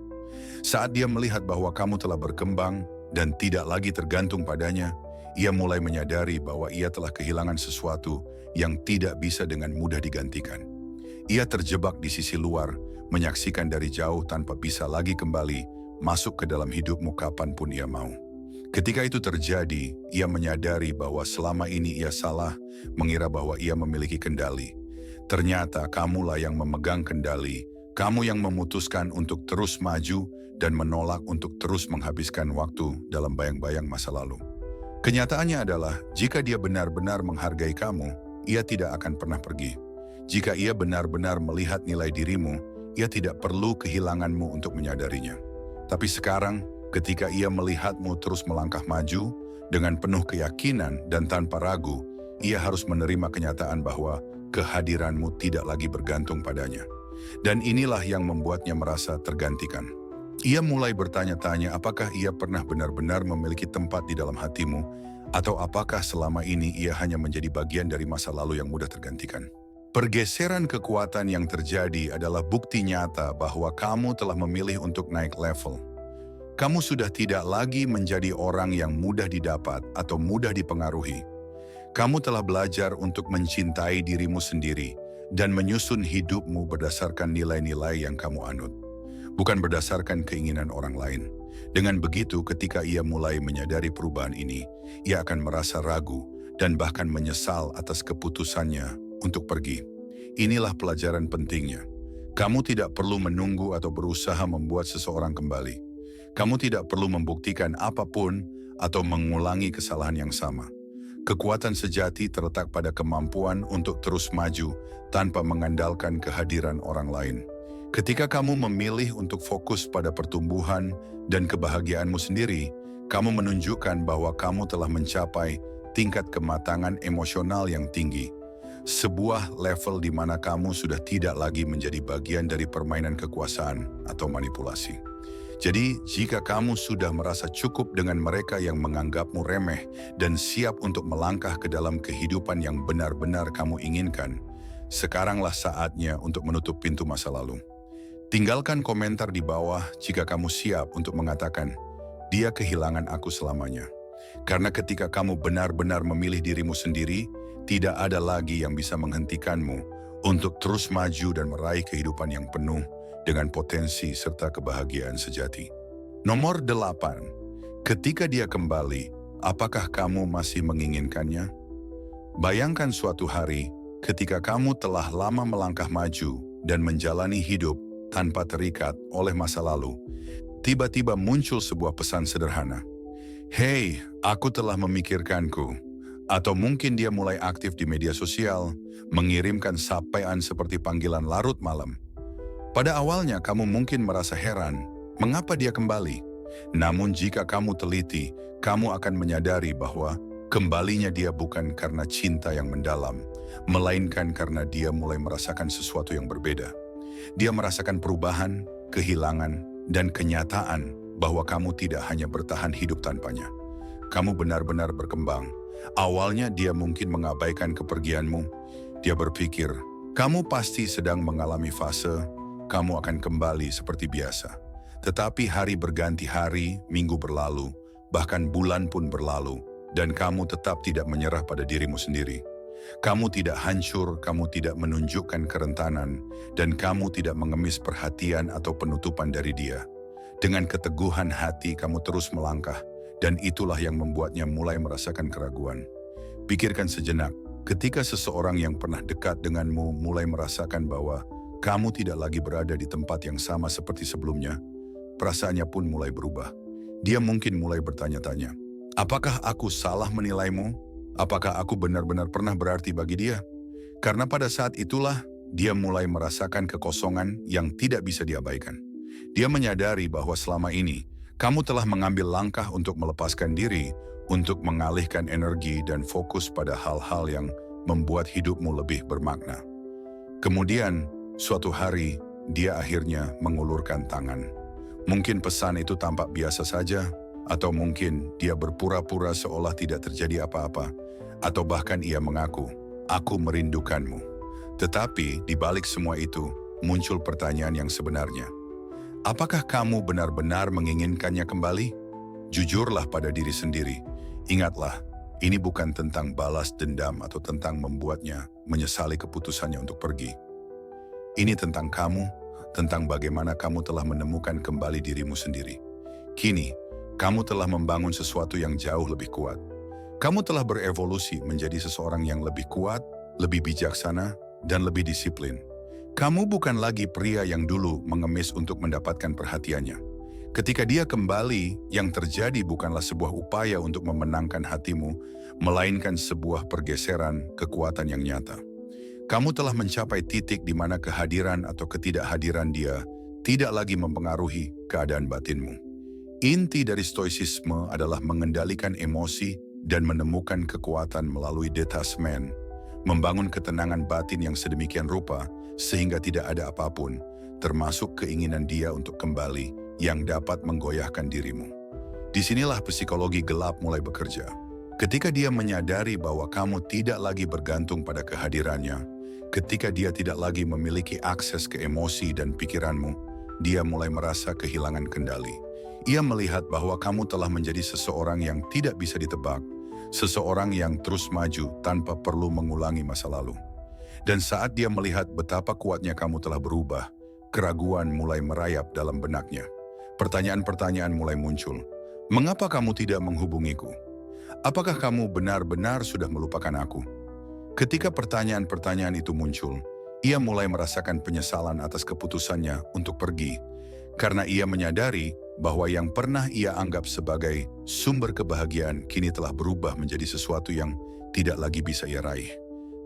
Saat dia melihat bahwa kamu telah berkembang dan tidak lagi tergantung padanya, ia mulai menyadari bahwa ia telah kehilangan sesuatu yang tidak bisa dengan mudah digantikan. Ia terjebak di sisi luar, menyaksikan dari jauh tanpa bisa lagi kembali masuk ke dalam hidupmu kapanpun ia mau. Ketika itu terjadi, ia menyadari bahwa selama ini ia salah, mengira bahwa ia memiliki kendali. Ternyata kamulah yang memegang kendali, kamu yang memutuskan untuk terus maju dan menolak untuk terus menghabiskan waktu dalam bayang-bayang masa lalu. Kenyataannya adalah, jika dia benar-benar menghargai kamu, ia tidak akan pernah pergi. Jika ia benar-benar melihat nilai dirimu, ia tidak perlu kehilanganmu untuk menyadarinya. Tapi sekarang, ketika ia melihatmu terus melangkah maju, dengan penuh keyakinan dan tanpa ragu, ia harus menerima kenyataan bahwa kehadiranmu tidak lagi bergantung padanya. Dan inilah yang membuatnya merasa tergantikan. Ia mulai bertanya-tanya apakah ia pernah benar-benar memiliki tempat di dalam hatimu, atau apakah selama ini ia hanya menjadi bagian dari masa lalu yang mudah tergantikan. Pergeseran kekuatan yang terjadi adalah bukti nyata bahwa kamu telah memilih untuk naik level. Kamu sudah tidak lagi menjadi orang yang mudah didapat atau mudah dipengaruhi. Kamu telah belajar untuk mencintai dirimu sendiri dan menyusun hidupmu berdasarkan nilai-nilai yang kamu anut, bukan berdasarkan keinginan orang lain. Dengan begitu, ketika ia mulai menyadari perubahan ini, ia akan merasa ragu dan bahkan menyesal atas keputusannya untuk pergi. Inilah pelajaran pentingnya. Kamu tidak perlu menunggu atau berusaha membuat seseorang kembali. Kamu tidak perlu membuktikan apapun atau mengulangi kesalahan yang sama. Kekuatan sejati terletak pada kemampuan untuk terus maju tanpa mengandalkan kehadiran orang lain. Ketika kamu memilih untuk fokus pada pertumbuhan dan kebahagiaanmu sendiri, kamu menunjukkan bahwa kamu telah mencapai tingkat kematangan emosional yang tinggi. Sebuah level di mana kamu sudah tidak lagi menjadi bagian dari permainan kekuasaan atau manipulasi. Jadi, jika kamu sudah merasa cukup dengan mereka yang menganggapmu remeh dan siap untuk melangkah ke dalam kehidupan yang benar-benar kamu inginkan, sekaranglah saatnya untuk menutup pintu masa lalu. Tinggalkan komentar di bawah jika kamu siap untuk mengatakan, "Dia kehilangan aku selamanya." Karena ketika kamu benar-benar memilih dirimu sendiri, tidak ada lagi yang bisa menghentikanmu untuk terus maju dan meraih kehidupan yang penuh dengan potensi serta kebahagiaan sejati. Nomor 8. Ketika dia kembali, apakah kamu masih menginginkannya? Bayangkan suatu hari ketika kamu telah lama melangkah maju dan menjalani hidup tanpa terikat oleh masa lalu. Tiba-tiba muncul sebuah pesan sederhana. "Hei, aku telah memikirkanku." Atau mungkin dia mulai aktif di media sosial, mengirimkan sapaan seperti panggilan larut malam. Pada awalnya kamu mungkin merasa heran, mengapa dia kembali? Namun jika kamu teliti, kamu akan menyadari bahwa kembalinya dia bukan karena cinta yang mendalam, melainkan karena dia mulai merasakan sesuatu yang berbeda. Dia merasakan perubahan, kehilangan, dan kenyataan bahwa kamu tidak hanya bertahan hidup tanpanya. Kamu benar-benar berkembang. Awalnya dia mungkin mengabaikan kepergianmu. Dia berpikir, kamu pasti sedang mengalami fase, kamu akan kembali seperti biasa. Tetapi hari berganti hari, minggu berlalu, bahkan bulan pun berlalu, dan kamu tetap tidak menyerah pada dirimu sendiri. Kamu tidak hancur, kamu tidak menunjukkan kerentanan, dan kamu tidak mengemis perhatian atau penutupan dari dia. Dengan keteguhan hati kamu terus melangkah, dan itulah yang membuatnya mulai merasakan keraguan. Pikirkan sejenak, ketika seseorang yang pernah dekat denganmu mulai merasakan bahwa kamu tidak lagi berada di tempat yang sama seperti sebelumnya, perasaannya pun mulai berubah. Dia mungkin mulai bertanya-tanya, apakah aku salah menilaimu? Apakah aku benar-benar pernah berarti bagi dia? Karena pada saat itulah, dia mulai merasakan kekosongan yang tidak bisa diabaikan. Dia menyadari bahwa selama ini, kamu telah mengambil langkah untuk melepaskan diri, untuk mengalihkan energi dan fokus pada hal-hal yang membuat hidupmu lebih bermakna. Kemudian, Suatu hari, dia akhirnya mengulurkan tangan. Mungkin pesan itu tampak biasa saja, atau mungkin dia berpura-pura seolah tidak terjadi apa-apa, atau bahkan ia mengaku, "Aku merindukanmu." Tetapi di balik semua itu, muncul pertanyaan yang sebenarnya. Apakah kamu benar-benar menginginkannya kembali? Jujurlah pada diri sendiri. Ingatlah, ini bukan tentang balas dendam atau tentang membuatnya menyesali keputusannya untuk pergi. Ini tentang kamu, tentang bagaimana kamu telah menemukan kembali dirimu sendiri. Kini, kamu telah membangun sesuatu yang jauh lebih kuat. Kamu telah berevolusi menjadi seseorang yang lebih kuat, lebih bijaksana, dan lebih disiplin. Kamu bukan lagi pria yang dulu mengemis untuk mendapatkan perhatiannya. Ketika dia kembali, yang terjadi bukanlah sebuah upaya untuk memenangkan hatimu, melainkan sebuah pergeseran kekuatan yang nyata. Kamu telah mencapai titik di mana kehadiran atau ketidakhadiran dia tidak lagi mempengaruhi keadaan batinmu. Inti dari stoicisme adalah mengendalikan emosi dan menemukan kekuatan melalui detachment, membangun ketenangan batin yang sedemikian rupa sehingga tidak ada apapun, termasuk keinginan dia untuk kembali, yang dapat menggoyahkan dirimu. Disinilah psikologi gelap mulai bekerja. Ketika dia menyadari bahwa kamu tidak lagi bergantung pada kehadirannya, ketika dia tidak lagi memiliki akses ke emosi dan pikiranmu, dia mulai merasa kehilangan kendali. Ia melihat bahwa kamu telah menjadi seseorang yang tidak bisa ditebak, seseorang yang terus maju tanpa perlu mengulangi masa lalu. Dan saat dia melihat betapa kuatnya kamu telah berubah, keraguan mulai merayap dalam benaknya. Pertanyaan-pertanyaan mulai muncul. Mengapa kamu tidak menghubungiku? Apakah kamu benar-benar sudah melupakan aku? Ketika pertanyaan-pertanyaan itu muncul, ia mulai merasakan penyesalan atas keputusannya untuk pergi, karena ia menyadari bahwa yang pernah ia anggap sebagai sumber kebahagiaan kini telah berubah menjadi sesuatu yang tidak lagi bisa ia raih.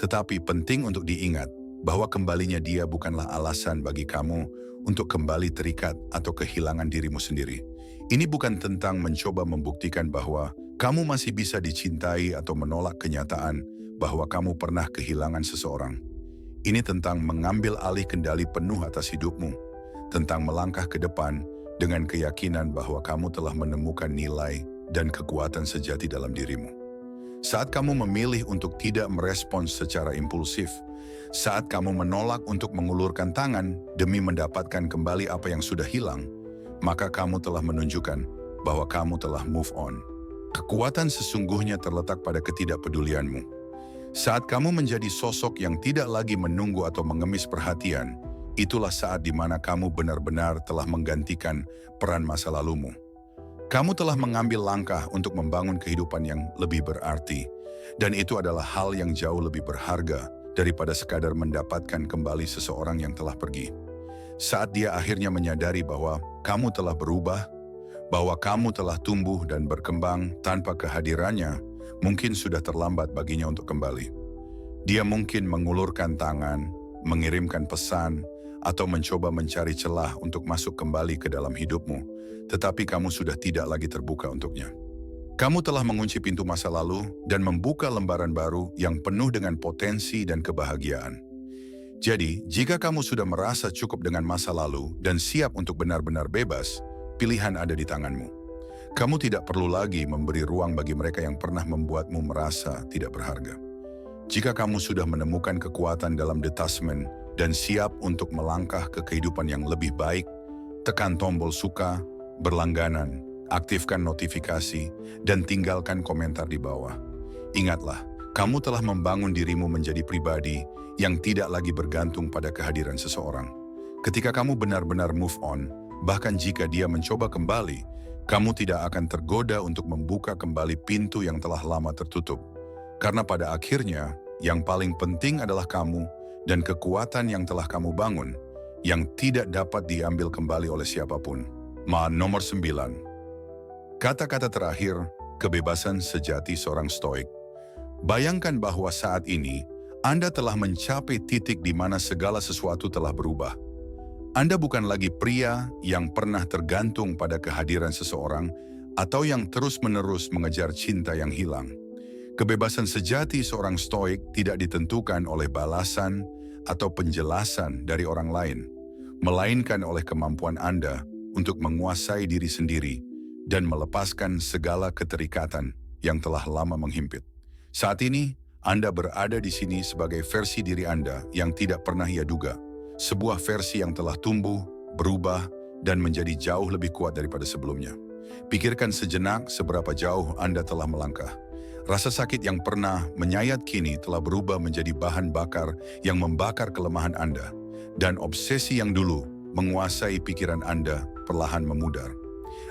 Tetapi penting untuk diingat bahwa kembalinya dia bukanlah alasan bagi kamu untuk kembali terikat atau kehilangan dirimu sendiri. Ini bukan tentang mencoba membuktikan bahwa kamu masih bisa dicintai atau menolak kenyataan bahwa kamu pernah kehilangan seseorang. Ini tentang mengambil alih kendali penuh atas hidupmu, tentang melangkah ke depan dengan keyakinan bahwa kamu telah menemukan nilai dan kekuatan sejati dalam dirimu. Saat kamu memilih untuk tidak merespons secara impulsif, saat kamu menolak untuk mengulurkan tangan demi mendapatkan kembali apa yang sudah hilang, maka kamu telah menunjukkan bahwa kamu telah move on. Kekuatan sesungguhnya terletak pada ketidakpedulianmu. Saat kamu menjadi sosok yang tidak lagi menunggu atau mengemis perhatian, itulah saat di mana kamu benar-benar telah menggantikan peran masa lalumu. Kamu telah mengambil langkah untuk membangun kehidupan yang lebih berarti, dan itu adalah hal yang jauh lebih berharga daripada sekadar mendapatkan kembali seseorang yang telah pergi. Saat dia akhirnya menyadari bahwa kamu telah berubah, bahwa kamu telah tumbuh dan berkembang tanpa kehadirannya, mungkin sudah terlambat baginya untuk kembali. Dia mungkin mengulurkan tangan, mengirimkan pesan, atau mencoba mencari celah untuk masuk kembali ke dalam hidupmu, tetapi kamu sudah tidak lagi terbuka untuknya. Kamu telah mengunci pintu masa lalu dan membuka lembaran baru yang penuh dengan potensi dan kebahagiaan. Jadi, jika kamu sudah merasa cukup dengan masa lalu dan siap untuk benar-benar bebas, pilihan ada di tanganmu. Kamu tidak perlu lagi memberi ruang bagi mereka yang pernah membuatmu merasa tidak berharga. Jika kamu sudah menemukan kekuatan dalam detachment dan siap untuk melangkah ke kehidupan yang lebih baik, tekan tombol suka, berlangganan, aktifkan notifikasi, dan tinggalkan komentar di bawah. Ingatlah, kamu telah membangun dirimu menjadi pribadi yang tidak lagi bergantung pada kehadiran seseorang. Ketika kamu benar-benar move on, bahkan jika dia mencoba kembali, kamu tidak akan tergoda untuk membuka kembali pintu yang telah lama tertutup. Karena pada akhirnya, yang paling penting adalah kamu dan kekuatan yang telah kamu bangun, yang tidak dapat diambil kembali oleh siapapun. Nomor 9. Kata-kata terakhir, kebebasan sejati seorang stoik. Bayangkan bahwa saat ini, Anda telah mencapai titik di mana segala sesuatu telah berubah. Anda bukan lagi pria yang pernah tergantung pada kehadiran seseorang atau yang terus-menerus mengejar cinta yang hilang. Kebebasan sejati seorang stoik tidak ditentukan oleh balasan atau penjelasan dari orang lain, melainkan oleh kemampuan Anda untuk menguasai diri sendiri dan melepaskan segala keterikatan yang telah lama menghimpit. Saat ini, Anda berada di sini sebagai versi diri Anda yang tidak pernah ia duga, sebuah versi yang telah tumbuh, berubah, dan menjadi jauh lebih kuat daripada sebelumnya. Pikirkan sejenak seberapa jauh Anda telah melangkah. Rasa sakit yang pernah menyayat kini telah berubah menjadi bahan bakar yang membakar kelemahan Anda, dan obsesi yang dulu menguasai pikiran Anda perlahan memudar.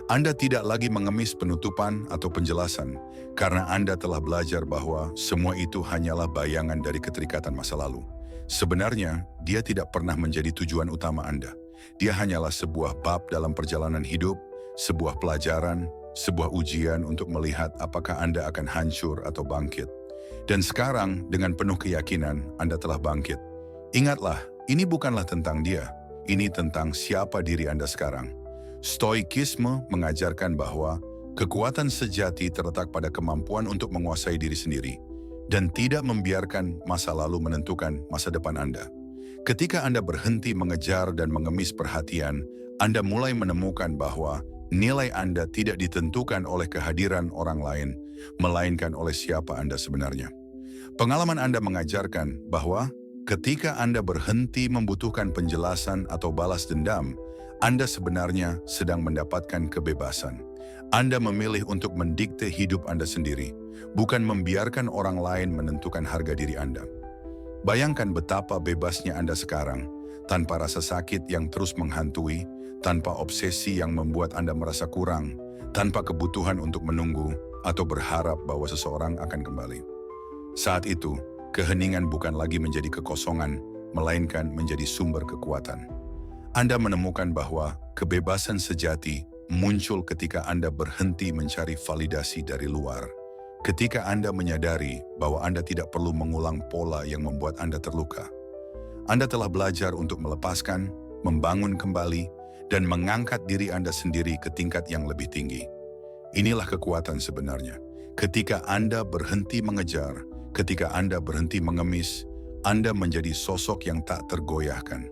Anda tidak lagi mengemis penutupan atau penjelasan, karena Anda telah belajar bahwa semua itu hanyalah bayangan dari keterikatan masa lalu. Sebenarnya, dia tidak pernah menjadi tujuan utama Anda. Dia hanyalah sebuah bab dalam perjalanan hidup, sebuah pelajaran, sebuah ujian untuk melihat apakah Anda akan hancur atau bangkit. Dan sekarang, dengan penuh keyakinan, Anda telah bangkit. Ingatlah, ini bukanlah tentang dia, ini tentang siapa diri Anda sekarang. Stoikisme mengajarkan bahwa kekuatan sejati terletak pada kemampuan untuk menguasai diri sendiri dan tidak membiarkan masa lalu menentukan masa depan Anda. Ketika Anda berhenti mengejar dan mengemis perhatian, Anda mulai menemukan bahwa nilai Anda tidak ditentukan oleh kehadiran orang lain, melainkan oleh siapa Anda sebenarnya. Pengalaman Anda mengajarkan bahwa ketika Anda berhenti membutuhkan penjelasan atau balas dendam, Anda sebenarnya sedang mendapatkan kebebasan. Anda memilih untuk mendikte hidup Anda sendiri, bukan membiarkan orang lain menentukan harga diri Anda. Bayangkan betapa bebasnya Anda sekarang, tanpa rasa sakit yang terus menghantui, tanpa obsesi yang membuat Anda merasa kurang, tanpa kebutuhan untuk menunggu atau berharap bahwa seseorang akan kembali. Saat itu, keheningan bukan lagi menjadi kekosongan, melainkan menjadi sumber kekuatan. Anda menemukan bahwa kebebasan sejati muncul ketika Anda berhenti mencari validasi dari luar. Ketika Anda menyadari bahwa Anda tidak perlu mengulang pola yang membuat Anda terluka. Anda telah belajar untuk melepaskan, membangun kembali, dan mengangkat diri Anda sendiri ke tingkat yang lebih tinggi. Inilah kekuatan sebenarnya. Ketika Anda berhenti mengejar, ketika Anda berhenti mengemis, Anda menjadi sosok yang tak tergoyahkan.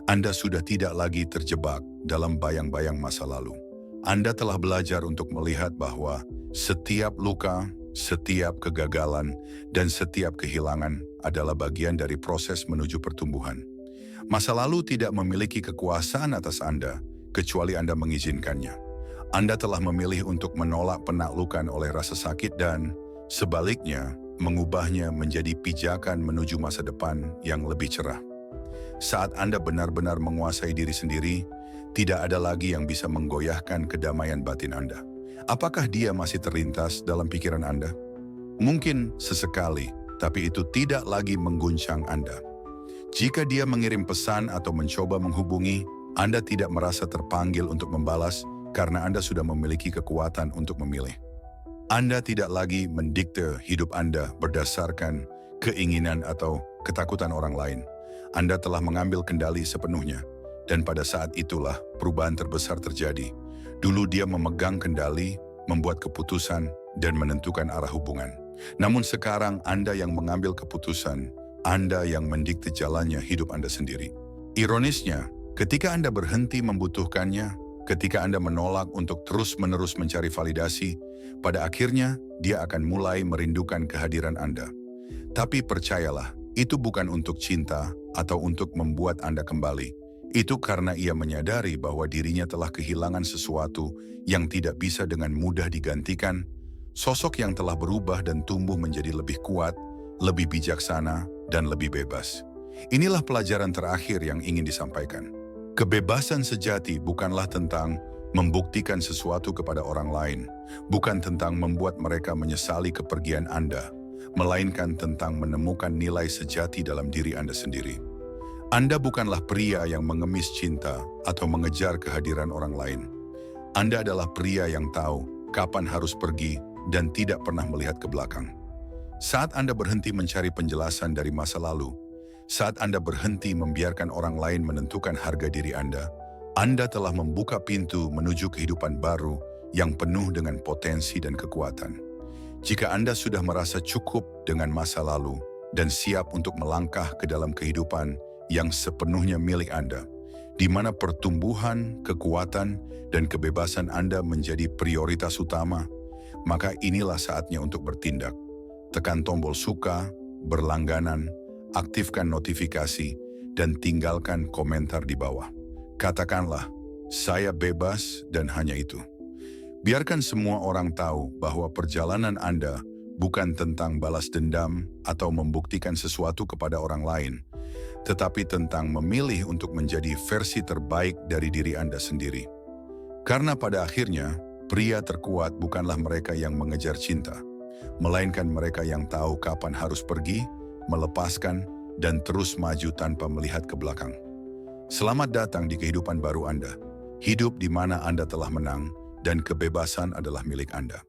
Anda sudah tidak lagi terjebak dalam bayang-bayang masa lalu. Anda telah belajar untuk melihat bahwa setiap luka, setiap kegagalan, dan setiap kehilangan adalah bagian dari proses menuju pertumbuhan. Masa lalu tidak memiliki kekuasaan atas Anda, kecuali Anda mengizinkannya. Anda telah memilih untuk menolak penaklukan oleh rasa sakit dan, sebaliknya, mengubahnya menjadi pijakan menuju masa depan yang lebih cerah. Saat Anda benar-benar menguasai diri sendiri, tidak ada lagi yang bisa menggoyahkan kedamaian batin Anda. Apakah dia masih terlintas dalam pikiran Anda? Mungkin sesekali, tapi itu tidak lagi mengguncang Anda. Jika dia mengirim pesan atau mencoba menghubungi, Anda tidak merasa terpanggil untuk membalas karena Anda sudah memiliki kekuatan untuk memilih. Anda tidak lagi mendikte hidup Anda berdasarkan keinginan atau ketakutan orang lain. Anda telah mengambil kendali sepenuhnya, dan pada saat itulah perubahan terbesar terjadi. Dulu dia memegang kendali, membuat keputusan, dan menentukan arah hubungan. Namun sekarang Anda yang mengambil keputusan, Anda yang mendikte jalannya hidup Anda sendiri. Ironisnya, ketika Anda berhenti membutuhkannya, ketika Anda menolak untuk terus-menerus mencari validasi, pada akhirnya dia akan mulai merindukan kehadiran Anda. Tapi percayalah, itu bukan untuk cinta atau untuk membuat Anda kembali. Itu karena ia menyadari bahwa dirinya telah kehilangan sesuatu yang tidak bisa dengan mudah digantikan, sosok yang telah berubah dan tumbuh menjadi lebih kuat, lebih bijaksana, dan lebih bebas. Inilah pelajaran terakhir yang ingin disampaikan. Kebebasan sejati bukanlah tentang membuktikan sesuatu kepada orang lain, bukan tentang membuat mereka menyesali kepergian Anda, melainkan tentang menemukan nilai sejati dalam diri Anda sendiri. Anda bukanlah pria yang mengemis cinta atau mengejar kehadiran orang lain. Anda adalah pria yang tahu kapan harus pergi dan tidak pernah melihat ke belakang. Saat Anda berhenti mencari penjelasan dari masa lalu, saat Anda berhenti membiarkan orang lain menentukan harga diri Anda telah membuka pintu menuju kehidupan baru yang penuh dengan potensi dan kekuatan. Jika Anda sudah merasa cukup dengan masa lalu, dan siap untuk melangkah ke dalam kehidupan yang sepenuhnya milik Anda, di mana pertumbuhan, kekuatan, dan kebebasan Anda menjadi prioritas utama, maka inilah saatnya untuk bertindak. Tekan tombol suka, berlangganan, aktifkan notifikasi, dan tinggalkan komentar di bawah. Katakanlah, saya bebas dan hanya itu. Biarkan semua orang tahu bahwa perjalanan Anda bukan tentang balas dendam atau membuktikan sesuatu kepada orang lain, tetapi tentang memilih untuk menjadi versi terbaik dari diri Anda sendiri. Karena pada akhirnya, pria terkuat bukanlah mereka yang mengejar cinta, melainkan mereka yang tahu kapan harus pergi, melepaskan, dan terus maju tanpa melihat ke belakang. Selamat datang di kehidupan baru Anda, hidup di mana Anda telah menang dan kebebasan adalah milik Anda.